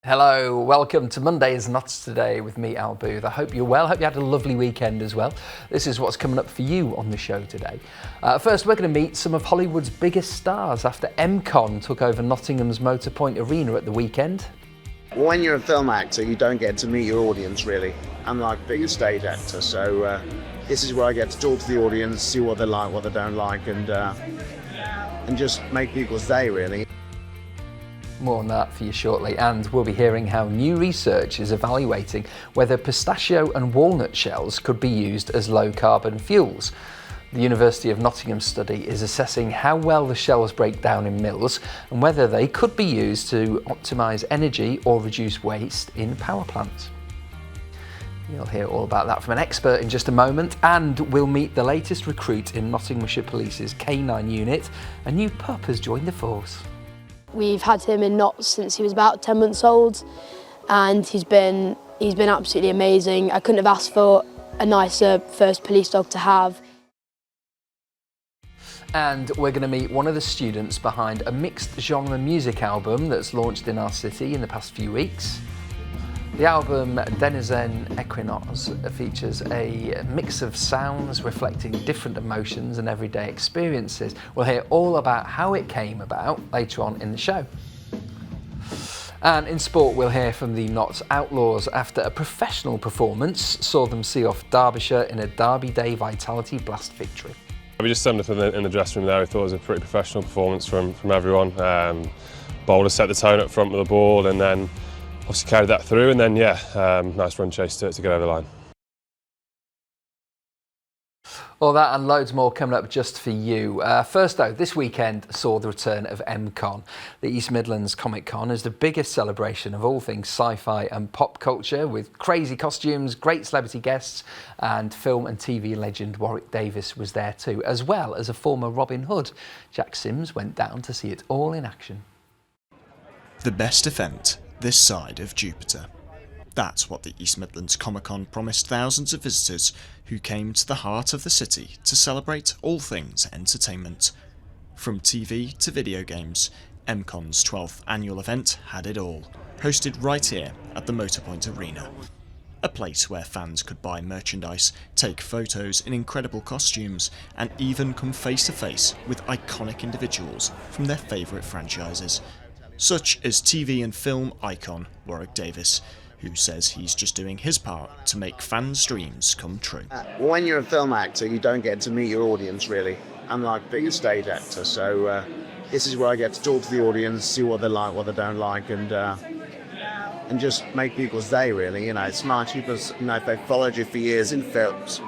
Hello, welcome to Monday's Nuts Today with me, Al Booth. I hope you're well, hope you had a lovely weekend as well. This is what's coming up for you on the show today. First, we're going to meet some of Hollywood's biggest stars after MCon took over Nottingham's Motorpoint Arena at the weekend. When you're a film actor, you don't get to meet your audience really. I'm like a big stage actor, so this is where I get to talk to the audience, see what they like, what they don't like, and just make people's day really. More on that for you shortly, and we'll be hearing how new research is evaluating whether pistachio and walnut shells could be used as low-carbon fuels. The University of Nottingham study is assessing how well the shells break down in mills and whether they could be used to optimise energy or reduce waste in power plants. You'll hear all about that from an expert in just a moment, and we'll meet the latest recruit in Nottinghamshire Police's K9 unit. A new pup has joined the force. We've had him in Notts since he was about 10 months old, and he's been absolutely amazing. I couldn't have asked for a nicer first police dog to have. And we're going to meet one of the students behind a mixed genre music album that's launched in our city in the past few weeks. The album Denizen Equinox features a mix of sounds reflecting different emotions and everyday experiences. We'll hear all about how it came about later on in the show. And in sport, we'll hear from the Notts Outlaws after a professional performance saw them see off Derbyshire in a Derby Day Vitality Blast victory. We just summed up in the dressing room there. We thought it was a pretty professional performance from everyone. Bowlers set the tone up front with the ball, and then obviously carried that through, and then nice run chase to get over the line. All that and loads more coming up just for you. First though, this weekend saw the return of MCon. The East Midlands Comic Con is the biggest celebration of all things sci-fi and pop culture, with crazy costumes, great celebrity guests, and film and TV legend Warwick Davis was there too, as well as a former Robin Hood. Jack Sims went down to see it all in action. The best event this side of Jupiter. That's what the East Midlands Comic Con promised thousands of visitors who came to the heart of the city to celebrate all things entertainment. From TV to video games, MCon's 12th annual event had it all, hosted right here at the Motorpoint Arena. A place where fans could buy merchandise, take photos in incredible costumes, and even come face to face with iconic individuals from their favourite franchises, such as TV and film icon Warwick Davis, who says he's just doing his part to make fans' dreams come true. When you're a film actor, you don't get to meet your audience really. I'm like a big stage actor, so this is where I get to talk to the audience, see what they like, what they don't like, and just make people's day really. It's nice because if they've followed you for years in films,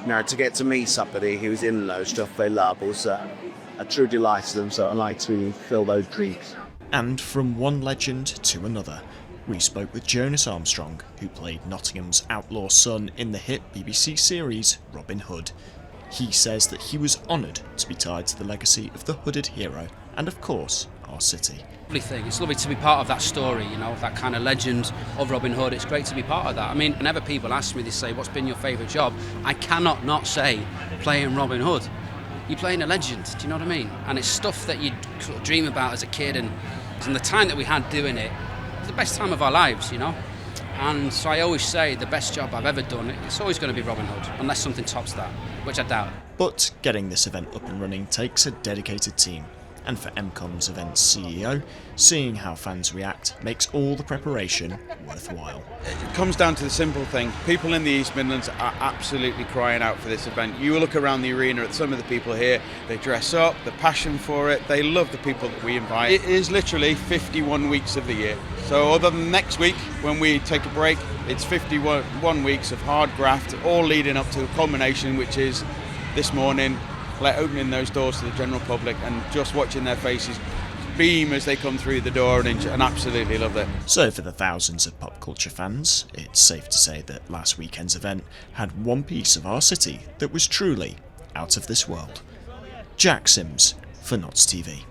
to get to meet somebody who's in those stuff they love was a true delight to them. So I like to fill those dreams. And from one legend to another, we spoke with Jonas Armstrong, who played Nottingham's outlaw son in the hit BBC series Robin Hood. He says that he was honoured to be tied to the legacy of the hooded hero and, of course, our city. Lovely thing. It's lovely to be part of that story, that kind of legend of Robin Hood. It's great to be part of that. I mean, whenever people ask me, they say, what's been your favourite job? I cannot not say playing Robin Hood. You're playing a legend, do you know what I mean? And it's stuff that you sort of dream about as a kid, and the time that we had doing it was the best time of our lives, And so I always say the best job I've ever done, it's always going to be Robin Hood, unless something tops that, which I doubt. But getting this event up and running takes a dedicated team. And for MCon's events CEO, seeing how fans react makes all the preparation worthwhile. It comes down to the simple thing. People in the East Midlands are absolutely crying out for this event. You look around the arena at some of the people here, they dress up, the passion for it, they love the people that we invite. It is literally 51 weeks of the year. So other than next week, when we take a break, it's 51 weeks of hard graft, all leading up to a culmination, which is this morning, opening those doors to the general public and just watching their faces beam as they come through the door and absolutely love it. So for the thousands of pop culture fans, it's safe to say that last weekend's event had one piece of our city that was truly out of this world. Jack Sims for Notts TV.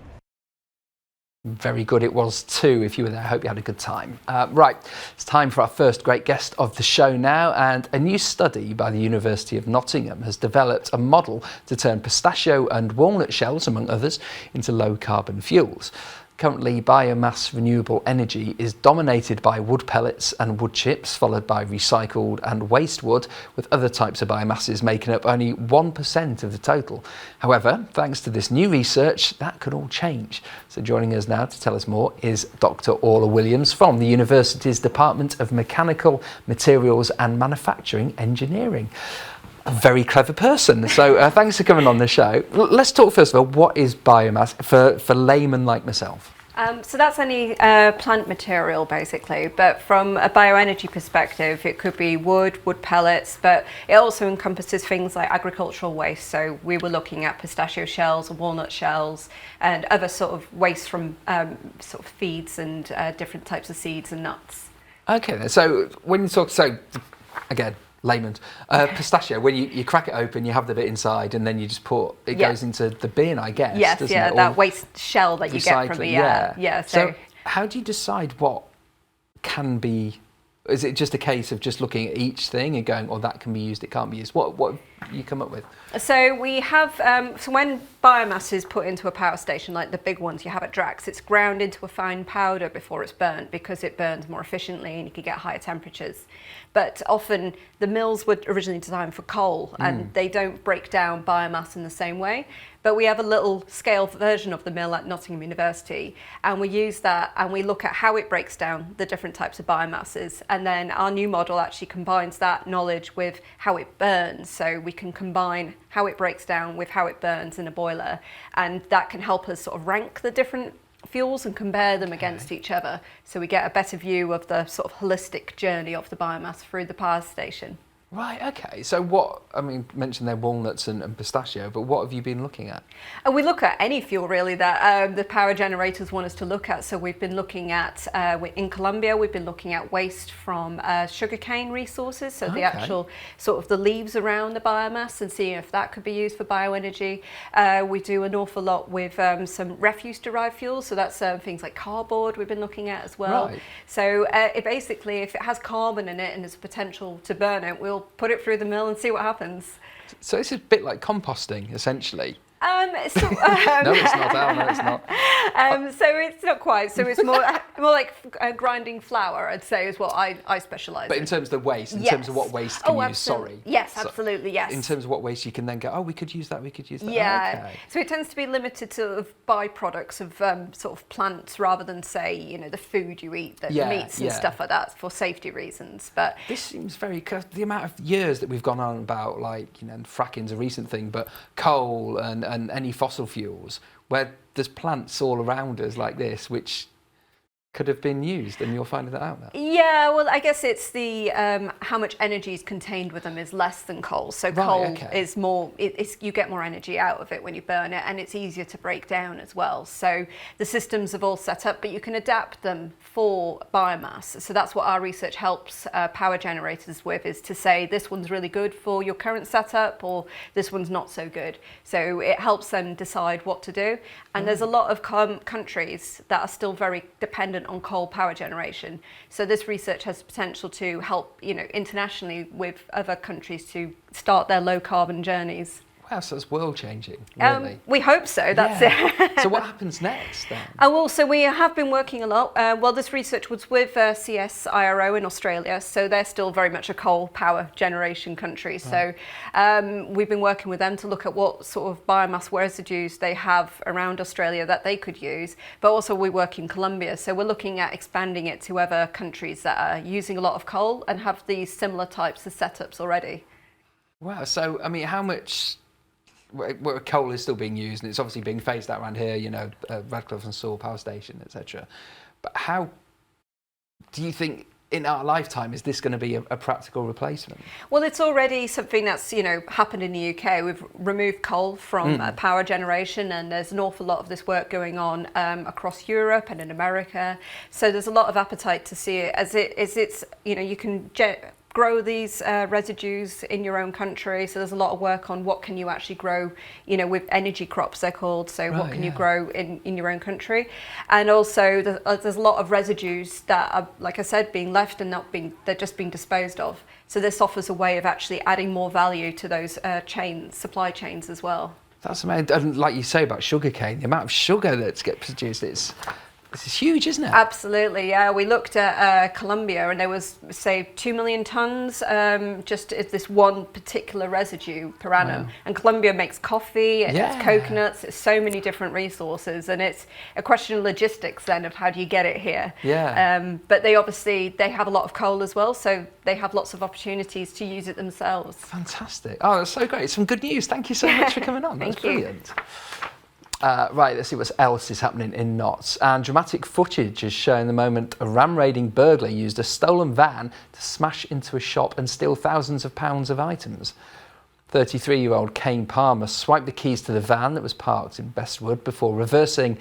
Very good it was too, if you were there. I hope you had a good time. Right, it's time for our first great guest of the show now, and a new study by the University of Nottingham has developed a model to turn pistachio and walnut shells, among others, into low-carbon fuels. Currently, biomass renewable energy is dominated by wood pellets and wood chips, followed by recycled and waste wood, with other types of biomasses making up only 1% of the total. However, thanks to this new research, that could all change. So joining us now to tell us more is Dr. Orla Williams from the university's Department of Mechanical Materials and Manufacturing Engineering. A very clever person. So thanks for coming on the show. Let's talk first of all, what is biomass for laymen like myself? So that's any plant material basically, but from a bioenergy perspective it could be wood pellets, but it also encompasses things like agricultural waste. So we were looking at pistachio shells, walnut shells and other sort of waste from sort of feeds and different types of seeds and nuts. Okay then, so when you talk, so again, layman, pistachio, when you crack it open, you have the bit inside and then you just put, it goes into the bin, I guess, yes, doesn't yeah, it? that waste shell that you get from the, yeah. So how do you decide what can be, is it just a case of just looking at each thing and going, oh, that can be used, it can't be used? What you come up with? So we have, so when biomass is put into a power station, like the big ones you have at Drax, it's ground into a fine powder before it's burnt because it burns more efficiently and you can get higher temperatures. But often the mills were originally designed for coal and they don't break down biomass in the same way. But we have a little scale version of the mill at Nottingham University and we use that and we look at how it breaks down the different types of biomasses. And then our new model actually combines that knowledge with how it burns. So we can combine how it breaks down with how it burns in a boiler. And that can help us sort of rank the different fuels and compare them against each other. So we get a better view of the sort of holistic journey of the biomass through the power station. Right, okay. So what, I mean, mentioned there walnuts and pistachio, but what have you been looking at? And we look at any fuel really that the power generators want us to look at. So we've been looking at, in Colombia, we've been looking at waste from sugarcane resources. So the actual sort of the leaves around the biomass and seeing if that could be used for bioenergy. We do an awful lot with some refuse derived fuels. So that's things like cardboard we've been looking at as well. Right. So it basically, if it has carbon in it and there's potential to burn it, we'll put it through the mill and see what happens. So it's a bit like composting, essentially. No, it's not. Oh, no, it's not. So it's not quite. So it's more like grinding flour, I'd say, is what I specialise in. But in terms of the waste, in terms of what waste can you use, sorry. Yes, absolutely, yes. In terms of what waste you can then go, oh, we could use that, we could use that. Yeah. Okay. So it tends to be limited to byproducts of sort of plants rather than, say, you know, the food you eat, the meats and stuff like that for safety reasons. But this seems very, the amount of years that we've gone on about, like, you know, fracking's a recent thing, but coal and any fossil fuels, where there's plants all around us like this, which could have been used, and you're finding that out now. Yeah, well, I guess it's the how much energy is contained with them is less than coal. So coal is more, you get more energy out of it when you burn it, and it's easier to break down as well. So the systems have all set up, but you can adapt them for biomass. So that's what our research helps power generators with, is to say this one's really good for your current setup, or this one's not so good. So it helps them decide what to do. And there's a lot of countries that are still very dependent on coal power generation. So this research has the potential to help, you know, internationally with other countries to start their low carbon journeys. Wow, so it's world changing, really. We hope so, that's it. So what happens next then? Well, so we have been working a lot. Well, this research was with CSIRO in Australia, so they're still very much a coal power generation country. So we've been working with them to look at what sort of biomass residues they have around Australia that they could use, but also we work in Colombia. So we're looking at expanding it to other countries that are using a lot of coal and have these similar types of setups already. Wow, so, I mean, how much... where coal is still being used, and it's obviously being phased out around here, you know, Radcliffe and Sewell Power Station, etc. But how do you think in our lifetime is this going to be a practical replacement? Well, it's already something that's, you know, happened in the UK. We've removed coal from power generation, and there's an awful lot of this work going on across Europe and in America. So there's a lot of appetite to see it as it's, you know, you can grow these residues in your own country. So there's a lot of work on what can you actually grow, you know, with energy crops they're called. So what can you grow in your own country? And also there's a lot of residues that are, like I said, being left and they're just being disposed of. So this offers a way of actually adding more value to those supply chains as well. That's amazing. And like you say about sugarcane, the amount of sugar that gets produced, This is huge, isn't it? Absolutely, yeah. We looked at Colombia, and there was, say, 2 million tonnes just as this one particular residue per annum. Wow. And Colombia makes coffee, it Yeah. has coconuts, it's so many different resources, and it's a question of logistics then of how do you get it here. Yeah. But they have a lot of coal as well, so they have lots of opportunities to use it themselves. Fantastic. Oh, that's so great. Some good news. Thank you so much for coming on. That's Thank you. brilliant. Right, let's see what else is happening in Notts. And dramatic footage is showing the moment a ram-raiding burglar used a stolen van to smash into a shop and steal thousands of pounds of items. 33-year-old Kane Palmer swiped the keys to the van that was parked in Bestwood before reversing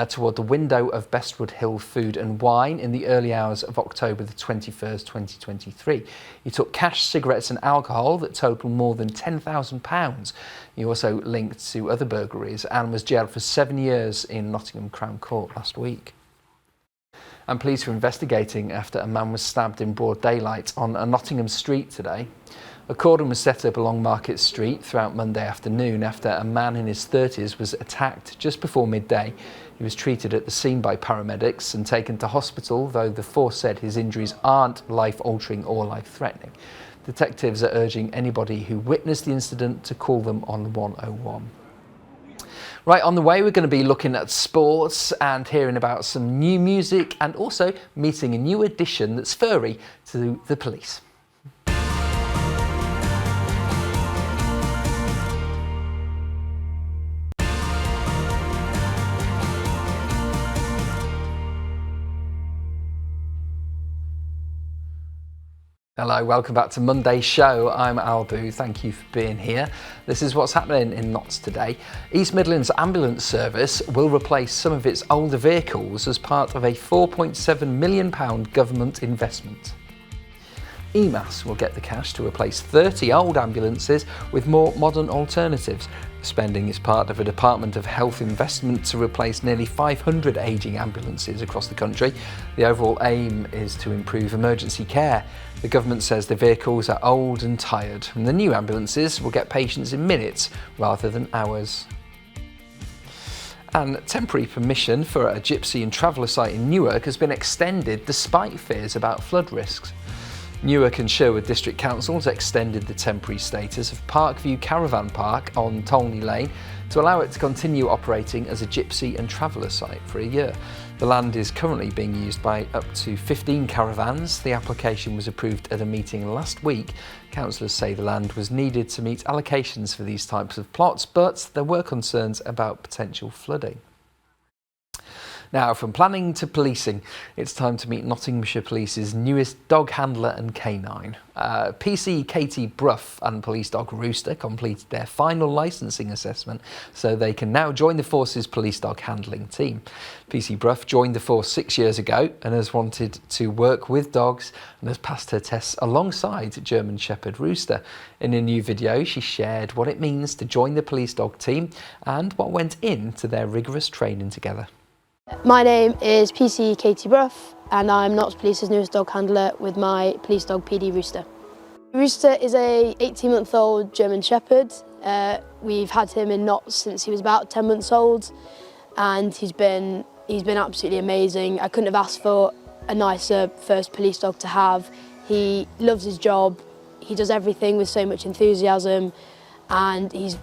toward the window of Bestwood Hill Food and Wine in the early hours of October the 21st, 2023. He took cash, cigarettes and alcohol that totaled more than £10,000. He also linked to other burglaries and was jailed for 7 years in Nottingham Crown Court last week. And police are investigating after a man was stabbed in broad daylight on a Nottingham street today. A cordon was set up along Market Street throughout Monday afternoon after a man in his 30s was attacked just before midday. He was treated at the scene by paramedics and taken to hospital, though the force said his injuries aren't life-altering or life-threatening. Detectives are urging anybody who witnessed the incident to call them on 101. Right, on the way we're going to be looking at sports and hearing about some new music and also meeting a new addition that's furry to the police. Hello, welcome back to Monday's show. I'm Al Boo. Thank you for being here. This is what's happening in Notts today. East Midlands Ambulance Service will replace some of its older vehicles as part of a £4.7 million government investment. EMAS will get the cash to replace 30 old ambulances with more modern alternatives. The spending is part of a Department of Health investment to replace nearly 500 ageing ambulances across the country. The overall aim is to improve emergency care. The government says the vehicles are old and tired, and the new ambulances will get patients in minutes rather than hours. And temporary permission for a gypsy and traveller site in Newark has been extended despite fears about flood risks. Newark and Sherwood District Councils extended the temporary status of Parkview Caravan Park on Tolney Lane to allow it to continue operating as a gypsy and traveller site for a year. The land is currently being used by up to 15 caravans. The application was approved at a meeting last week. Councillors say the land was needed to meet allocations for these types of plots, but there were concerns about potential flooding. Now, from planning to policing, it's time to meet Nottinghamshire Police's newest dog handler and canine. PC Katie Bruff and police dog Rooster completed their final licensing assessment, so they can now join the force's police dog handling team. PC Bruff joined the force 6 years ago and has wanted to work with dogs and has passed her tests alongside German Shepherd Rooster. In a new video, she shared what it means to join the police dog team and what went into their rigorous training together. My name is PC Katie Bruff and I'm Notts Police's newest dog handler with my police dog PD Rooster. Rooster is a 18-month-old German Shepherd. We've had him in Notts since he was about 10 months old and he's been absolutely amazing. I couldn't have asked for a nicer first police dog to have. He loves his job, he does everything with so much enthusiasm and he's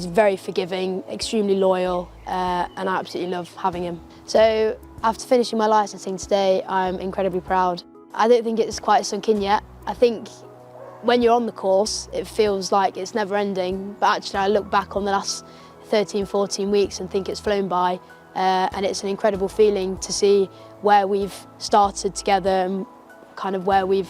very forgiving, extremely loyal, and I absolutely love having him. So after finishing my licensing today, I'm incredibly proud. I don't think it's quite sunk in yet. I think when you're on the course, it feels like it's never ending, but actually I look back on the last 13, 14 weeks and think it's flown by, and it's an incredible feeling to see where we've started together and kind of where we've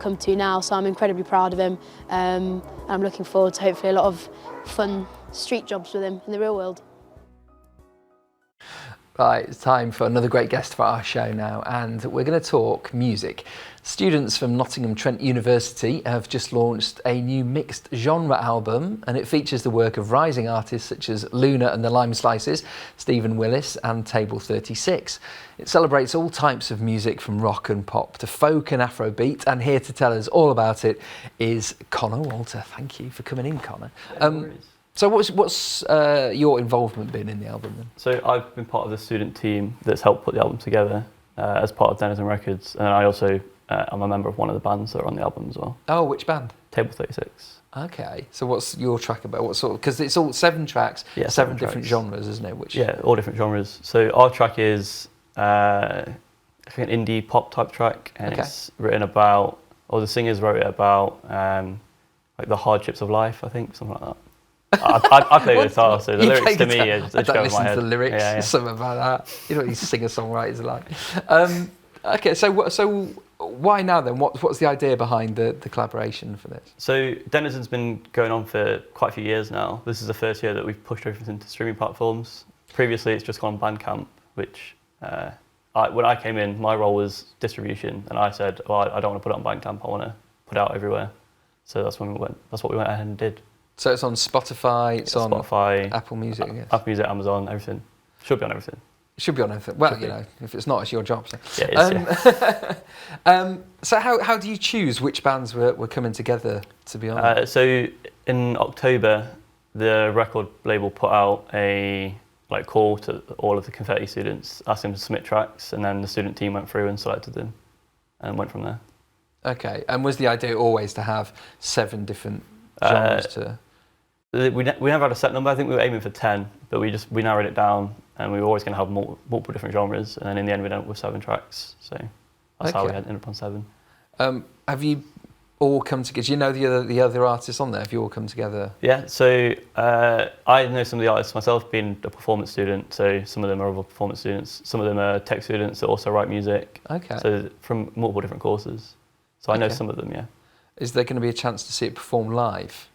come to now. So I'm incredibly proud of him, and I'm looking forward to hopefully a lot of fun street jobs with him in the real world. Right, it's time for another great guest for our show now, and we're going to talk music. Students from Nottingham Trent University have just launched a new mixed genre album, and it features the work of rising artists such as Luna and the Lime Slices, Stephen Willis and Table 36. It celebrates all types of music from rock and pop to folk and Afrobeat, and here to tell us all about it is Connor Walter. Thank you for coming in, Connor. So what's your involvement been in the album then? So I've been part of the student team that's helped put the album together as part of Denizen Records, and I also I'm a member of one of the bands that are on the album as well. Oh, which band? Table 36. Okay, so what's your track about? What sort of, because it's all 7 tracks, Yeah, 7 7 different tracks. genres, isn't it? Which Yeah, all different genres. So our track is I think an indie pop type track, and Okay. it's written about, or the singers wrote it about like the hardships of life, I think, something like that. I play the guitar, so the You lyrics play to me guitar? is I just go don't in my listen head. to the lyrics, Yeah, yeah. something about that. You know what these singer-songwriters are like. Okay, so why now then? What's the idea behind the collaboration for this? So Denizen's been going on for quite a few years now. This is the first year that we've pushed everything into streaming platforms. Previously, it's just gone on Bandcamp, which when I came in, my role was distribution, and I said, well, I don't want to put it on Bandcamp. I want to put it out everywhere. So that's what we went ahead and did. So it's on Spotify, it's on Spotify, Apple Music, I guess. Apple Music, Amazon, everything. Should be on everything. It should be on everything. Well, Should you be. know, if it's not, it's your job. So, Yeah, it is, yeah. So how do you choose which bands were coming together to be on? So in October, the record label put out a call to all of the Confetti students, asking them to submit tracks, and then the student team went through and selected them, and went from there. Okay, and was the idea always to have 7 different genres to? We never had a set number. I think we were aiming for 10, but we narrowed it down, and we were always going to have multiple different genres, and then in the end we ended up with 7 tracks. So that's how we ended up on 7. Have you all come together? Do you know the other artists on there? Have you all come together? Yeah, so I know some of the artists myself, being a performance student, so some of them are other performance students, some of them are tech students that also write music. Okay. So from multiple different courses. So I know Okay. some of them, yeah. Is there going to be a chance to see it perform live?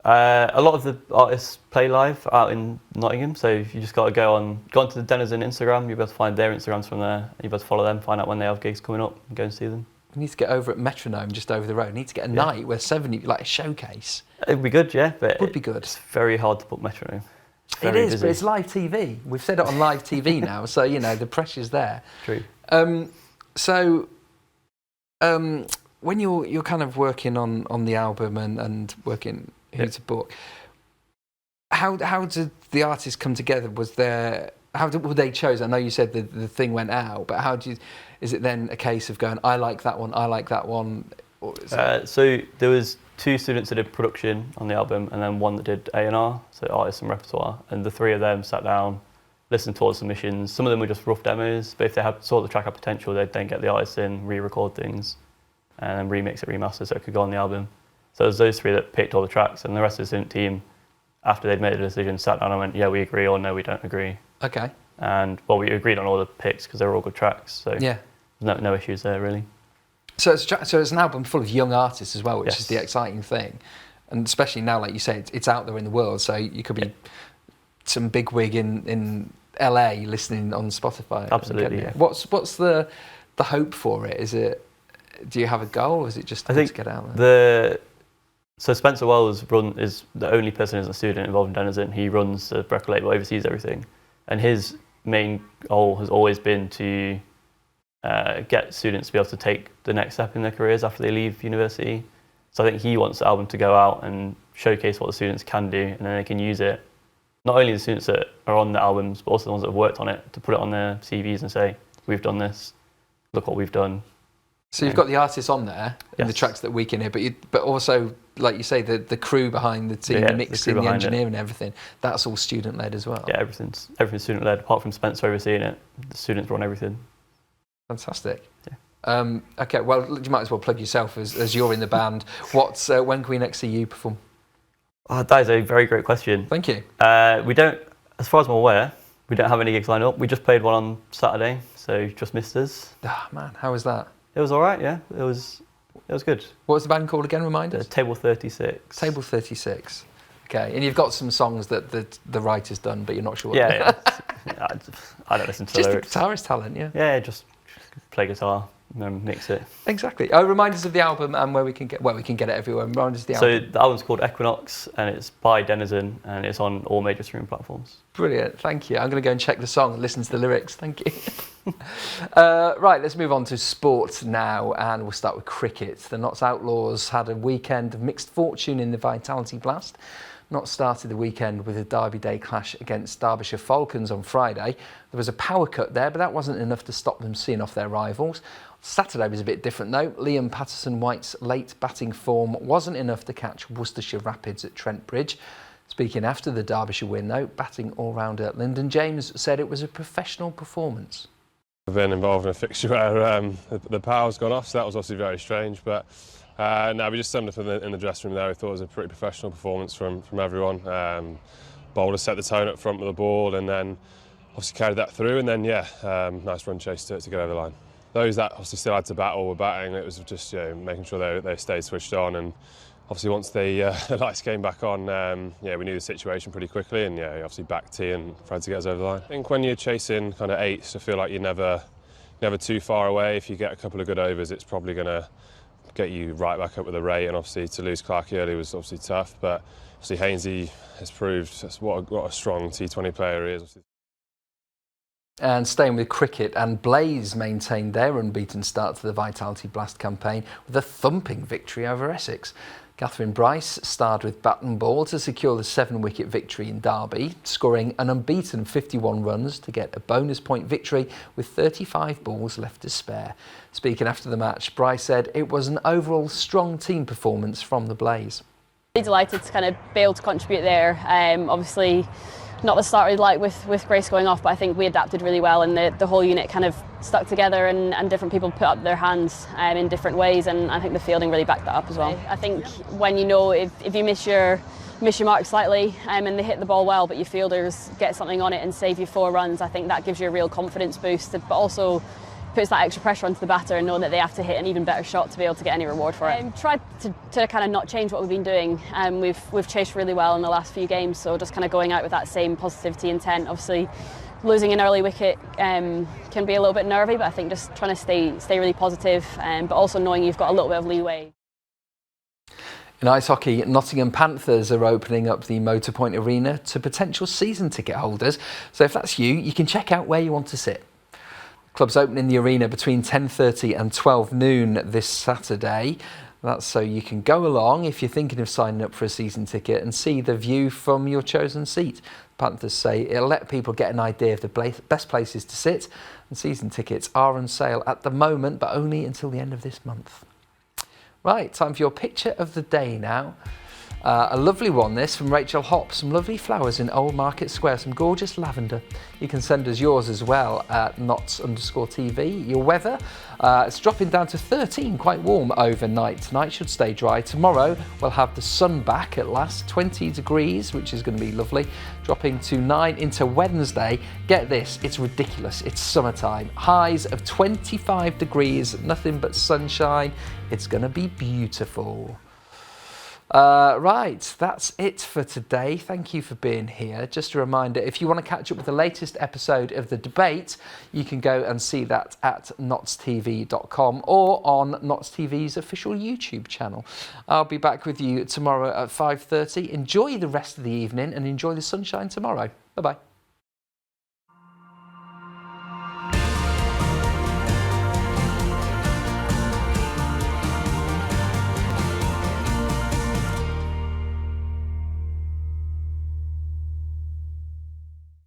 A lot of the artists play live out in Nottingham, so you just got to go onto the Denizen Instagram, you'll be able to find their Instagrams from there, you'll be able to follow them, find out when they have gigs coming up, and go and see them. We need to get over at Metronome, just over the road. We need to get a night where 7, like a showcase. It'd be good, yeah, but Would be good. it's very hard to book Metronome. It's It very is, busy. but it's live TV. We've said it on live TV now, so you know the pressure's there. True. When you're kind of working on the album and working who to book, how did the artists come together? Were they chosen? I know you said the thing went out, but is it then a case of going, I like that one, I like that one? Or is So there was 2 students that did production on the album, and then one that did A&R, so artists and repertoire, and the 3 of them sat down, listened to all the submissions. Some of them were just rough demos, but if they saw the track had potential, they'd then get the artists in, re-record things, and then remix it, remaster, so it could go on the album. So it was those 3 that picked all the tracks, and the rest of the student team, after they'd made a decision, sat down and went, yeah, we agree, or no, we don't agree. Okay. And, well, we agreed on all the picks because they were all good tracks, so Yeah. no issues there, really. So it's an album full of young artists as well, which Yes. is the exciting thing. And especially now, like you say, it's out there in the world, so you could be some bigwig in LA listening on Spotify. Absolutely, yeah. What's the hope for it? Do you have a goal, or is it just to get out there? So Spencer Wells is the only person as a student involved in Denizen. He runs the record label, oversees everything, and his main goal has always been to get students to be able to take the next step in their careers after they leave university. So I think he wants the album to go out and showcase what the students can do, and then they can use it. Not only the students that are on the albums, but also the ones that have worked on it, to put it on their CVs and say, we've done this, look what we've done. So you've got the artists on there and the Yes. tracks that we can hear, but also, like you say, the crew behind the team, Yeah, the the mixing, crew the behind it. engineering, everything. That's all student led as well. Yeah, everything's student-led, apart from Spencer overseeing it. The students run everything. Fantastic. Yeah. Okay, well, you might as well plug yourself as you're in the band. When can we next see you perform? Oh, that is a very great question. Thank you. We don't, as far as I'm aware, we don't have any gigs lined up. We just played one on Saturday, so just missed us. Ah, man, how was that? It was all right, yeah. It was good. What was the band called again? Remind us. Table 36. Table 36. Okay, and you've got some songs that the writer's done, but you're not sure. Yeah. I don't listen to the Just a lyrics. guitarist talent, yeah. Yeah, just play guitar and then mix it. Exactly. Oh, remind us of the album and where we can get it everywhere. Remind us of the album. So the album's called Equinox, and it's by Denizen, and it's on all major streaming platforms. Brilliant, thank you. I'm going to go and check the song and listen to the lyrics. Thank you. Right, let's move on to sport now, and we'll start with cricket. The Notts Outlaws had a weekend of mixed fortune in the Vitality Blast. Notts started the weekend with a Derby Day clash against Derbyshire Falcons on Friday. There was a power cut there, but that wasn't enough to stop them seeing off their rivals. Saturday was a bit different though. Liam Patterson-White's late batting form wasn't enough to catch Worcestershire Rapids at Trent Bridge. Speaking after the Derbyshire win though, batting all-rounder Lyndon James said it was a professional performance. I've been involved in a fixture where the power's gone off, so that was obviously very strange, but no, we just summed up in the dressing room there. We thought it was a pretty professional performance from everyone. Bowlers set the tone up front with the ball and then obviously carried that through, and then nice run chase to get over the line. Those that obviously still had to battle were batting. It was just making sure they stayed switched on, and obviously once the lights came back on, we knew the situation pretty quickly, and obviously backed T and tried to get us over the line. I think when you're chasing kind of eights, I feel like you're never too far away. If you get a couple of good overs, it's probably going to get you right back up with the rate, and obviously to lose Clarkey early was obviously tough, but obviously Hainsey has proved what a strong T20 player he is. And staying with cricket, and Blaze maintained their unbeaten start to the Vitality Blast campaign with a thumping victory over Essex. Catherine Bryce starred with bat and ball to secure the 7-wicket victory in Derby, scoring an unbeaten 51 runs to get a bonus point victory with 35 balls left to spare. Speaking after the match, Bryce said it was an overall strong team performance from the Blaze. Really delighted to kind of be able to contribute there. Obviously, not the start we'd like with Grace going off, but I think we adapted really well, and the whole unit kind of stuck together, and different people put up their hands in different ways, and I think the fielding really backed that up as well. I think when if you miss your mark slightly and they hit the ball well, but your fielders get something on it and save you 4 runs, I think that gives you a real confidence boost, but also puts that extra pressure onto the batter and knowing that they have to hit an even better shot to be able to get any reward for it. Tried to kind of not change what we've been doing. We've chased really well in the last few games, so just kind of going out with that same positivity intent. Obviously, losing an early wicket can be a little bit nervy, but I think just trying to stay really positive, but also knowing you've got a little bit of leeway. In ice hockey, Nottingham Panthers are opening up the Motorpoint Arena to potential season ticket holders. So if that's you, you can check out where you want to sit. Club's opening the arena between 10:30 and 12 noon this Saturday. That's so you can go along if you're thinking of signing up for a season ticket and see the view from your chosen seat. Panthers say it'll let people get an idea of the best places to sit, and season tickets are on sale at the moment, but only until the end of this month. Right, time for your picture of the day now. A lovely one this from Rachel Hopp. Some lovely flowers in Old Market Square, some gorgeous lavender. You can send us yours as well at Notts_TV. Your weather, it's dropping down to 13, quite warm overnight. Tonight should stay dry. Tomorrow we'll have the sun back at last, 20 degrees, which is going to be lovely. Dropping to 9 into Wednesday. Get this, it's ridiculous. It's summertime. Highs of 25 degrees, nothing but sunshine. It's going to be beautiful. Right, that's it for today. Thank you for being here. Just a reminder, if you want to catch up with the latest episode of The Debate, you can go and see that at nottstv.com or on Notts TV's official YouTube channel. I'll be back with you tomorrow at 5:30. Enjoy the rest of the evening and enjoy the sunshine tomorrow. Bye-bye.